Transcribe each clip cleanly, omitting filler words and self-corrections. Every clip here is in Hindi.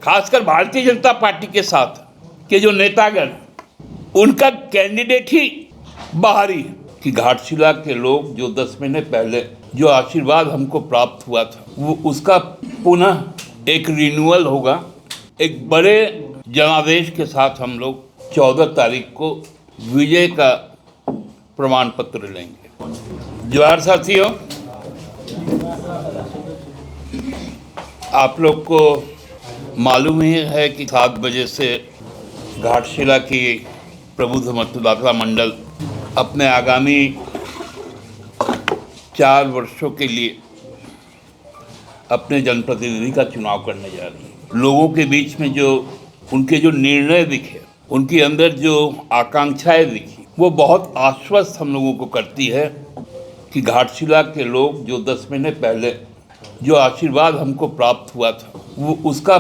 खासकर भारतीय जनता पार्टी के साथ के जो नेतागण, उनका कैंडिडेट ही बाहरी है कि घाटशिला के लोग जो 10 महीने पहले जो आशीर्वाद हमको प्राप्त हुआ था, वो उसका पुनः एक रिन्यूअल होगा। एक बड़े जनादेश के साथ हम लोग 14 तारीख को विजय का प्रमाण पत्र लेंगे। जोहार साथियों, आप लोग को मालूम ही है कि 7 बजे से घाटशिला की प्रबुद्ध मतदाता मंडल अपने आगामी 4 वर्षों के लिए अपने जनप्रतिनिधि का चुनाव करने जा रही है। लोगों के बीच में जो उनके जो निर्णय दिखे, उनके अंदर जो आकांक्षाएं दिखी, वो बहुत आश्वस्त हम लोगों को करती है कि घाटशिला के लोग जो 10 महीने पहले जो आशीर्वाद हमको प्राप्त हुआ था, वो उसका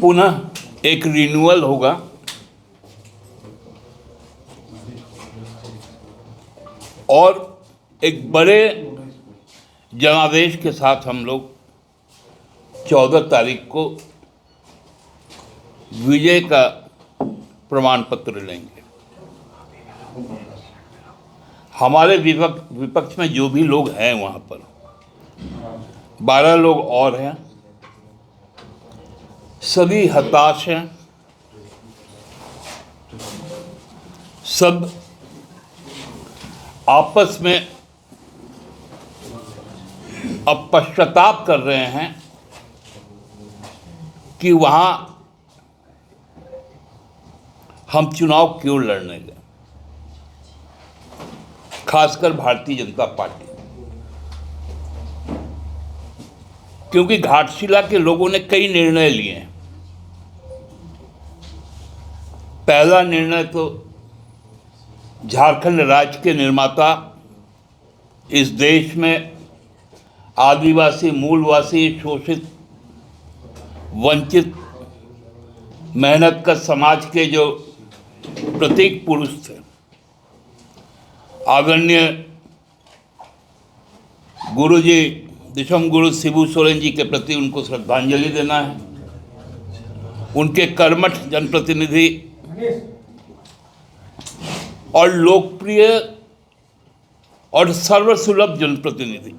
पुनः एक रिन्यूअल होगा। और एक बड़े जनादेश के साथ हम लोग 14 तारीख को विजय का प्रमाण पत्र लेंगे। हमारे विपक्ष में जो भी लोग हैं, वहाँ पर 12 लोग और हैं, सभी हताश हैं, सब आपस में अब पश्चाताप कर रहे हैं कि वहाँ हम चुनाव क्यों लड़ने गए। खासकर भारतीय जनता पार्टी, क्योंकि घाटशिला के लोगों ने कई निर्णय लिए हैं। पहला निर्णय तो झारखंड राज्य के निर्माता, इस देश में आदिवासी, मूलवासी, शोषित, वंचित, मेहनतकश समाज के जो प्रतीक पुरुष थे, आदरणीय गुरुजी दिशम गुरु शिबू सोरेन जी के प्रति उनको श्रद्धांजलि देना है। उनके कर्मठ जनप्रतिनिधि और लोकप्रिय और सर्वसुलभ जनप्रतिनिधि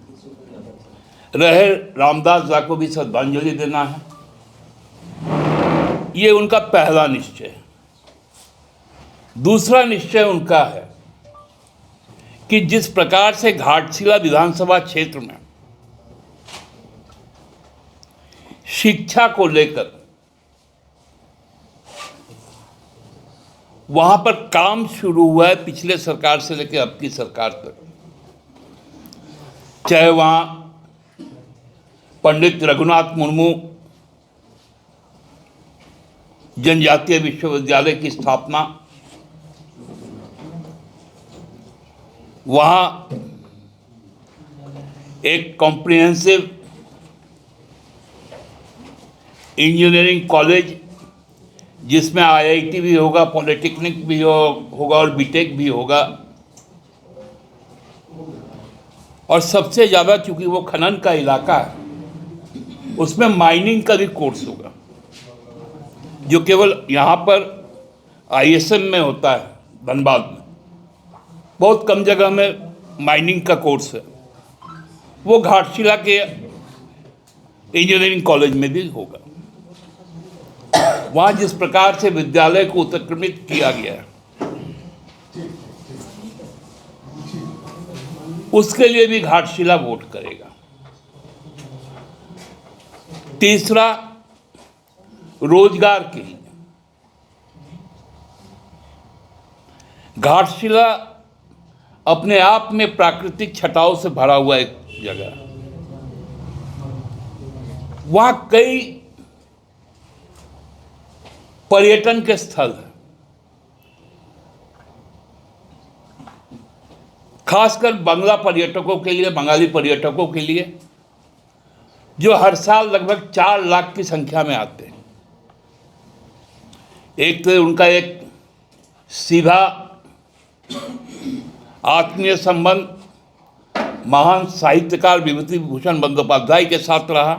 रहे रामदास जा को भी श्रद्धांजलि देना है। ये उनका पहला निश्चय है। दूसरा निश्चय उनका है कि जिस प्रकार से घाटशिला विधानसभा क्षेत्र में शिक्षा को लेकर वहां पर काम शुरू हुआ है, पिछले सरकार से लेकर अब की सरकार तक, चाहे वहां पंडित रघुनाथ मुर्मू जनजातीय विश्वविद्यालय की स्थापना, वहाँ एक कॉम्प्रिहेंसिव इंजीनियरिंग कॉलेज जिसमें IIT भी होगा, पॉलिटेक्निक भी होगा और बीटेक भी होगा, और सबसे ज़्यादा चूंकि वो खनन का इलाका है, उसमें माइनिंग का भी कोर्स होगा, जो केवल यहाँ पर ISM में होता है, धनबाद में। बहुत कम जगह में माइनिंग का कोर्स है, वो घाटशिला के इंजीनियरिंग कॉलेज में भी होगा। वहाँ जिस प्रकार से विद्यालय को उत्क्रमित किया गया है, उसके लिए भी घाटशिला वोट करेगा। तीसरा, रोजगार के लिए घाटशिला अपने आप में प्राकृतिक छटाओं से भरा हुआ एक जगह है। वहाँ कई पर्यटन के स्थल हैं, खासकर बंगला पर्यटकों के लिए, बंगाली पर्यटकों के लिए, जो हर साल लगभग 4 लाख की संख्या में आते हैं। एक तो उनका एक सीधा आत्मीय संबंध महान साहित्यकार विभूति भूषण बंदोपाध्याय के साथ रहा,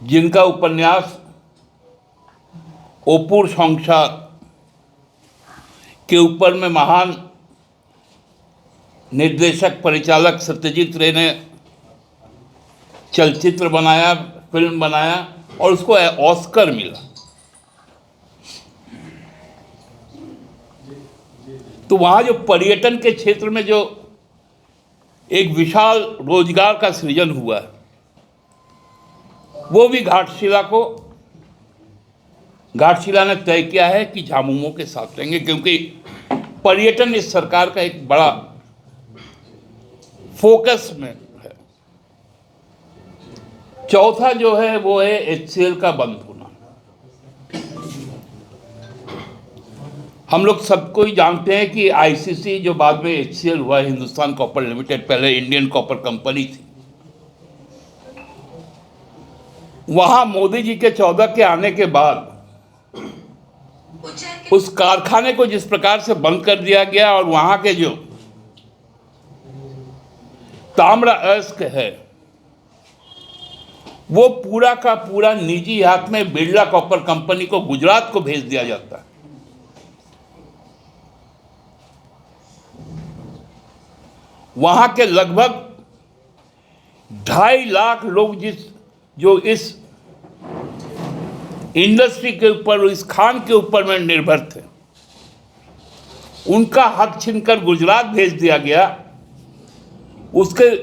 जिनका उपन्यास ओपुर संसार के ऊपर में महान निर्देशक परिचालक सत्यजीत रे ने चलचित्र बनाया, फिल्म बनाया और उसको ऑस्कर मिला। तो वहाँ जो पर्यटन के क्षेत्र में जो एक विशाल रोजगार का सृजन हुआ है, वो भी घाटशिला ने तय किया है कि झामुमो के साथ रहेंगे, क्योंकि पर्यटन इस सरकार का एक बड़ा फोकस में है। चौथा जो है वो है HCL का बंद होना। हम लोग सबको ही जानते हैं कि ICC जो बाद में HCL हुआ, हिंदुस्तान कॉपर लिमिटेड, पहले इंडियन कॉपर कंपनी थी, वहां मोदी जी के 14 के आने के बाद उस कारखाने को जिस प्रकार से बंद कर दिया गया और वहां के जो ताम्र अयस्क है वो पूरा का पूरा निजी हाथ में बिरला कॉपर कंपनी को गुजरात को भेज दिया जाता है। वहां के लगभग 2.5 लाख लोग जो इस इंडस्ट्री के ऊपर, इस खान के ऊपर में निर्भर थे, उनका हक छीनकर गुजरात भेज दिया गया। उसके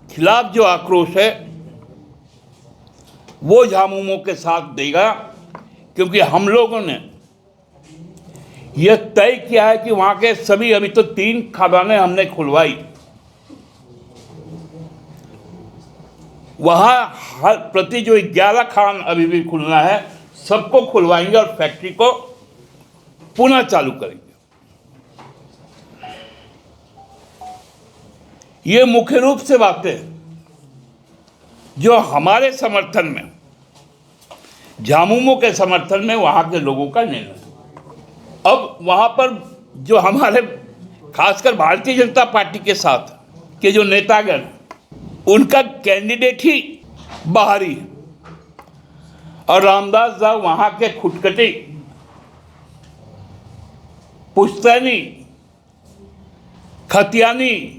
खिलाफ जो आक्रोश है वो झामुमो के साथ देगा, क्योंकि हम लोगों ने यह तय किया है कि वहां के सभी, अभी तो 3 खदानें हमने खुलवाई, वहां हर प्रति जो 11 खान अभी भी खुलना है, सबको खुलवाएंगे और फैक्ट्री को पुनः चालू करेंगे। ये मुख्य रूप से बातें जो हमारे समर्थन में, झामुमो के समर्थन में वहां के लोगों का निर्णय है। अब वहां पर जो हमारे खासकर भारतीय जनता पार्टी के साथ के जो नेतागण, उनका कैंडिडेट ही बाहरी है और रामदास साहब वहां के खुटकटी, पुश्तैनी, खतियानी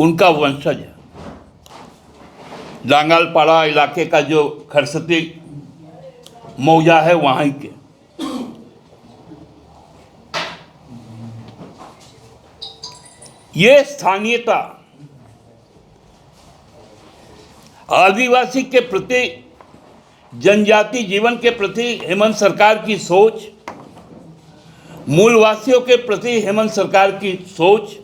उनका वंशज है। डांगालपाड़ा इलाके का जो खरसती मौजा है वहीं के। ये स्थानीयता आदिवासी के प्रति, जनजाति जीवन के प्रति हेमंत सरकार की सोच, मूलवासियों के प्रति हेमंत सरकार की सोच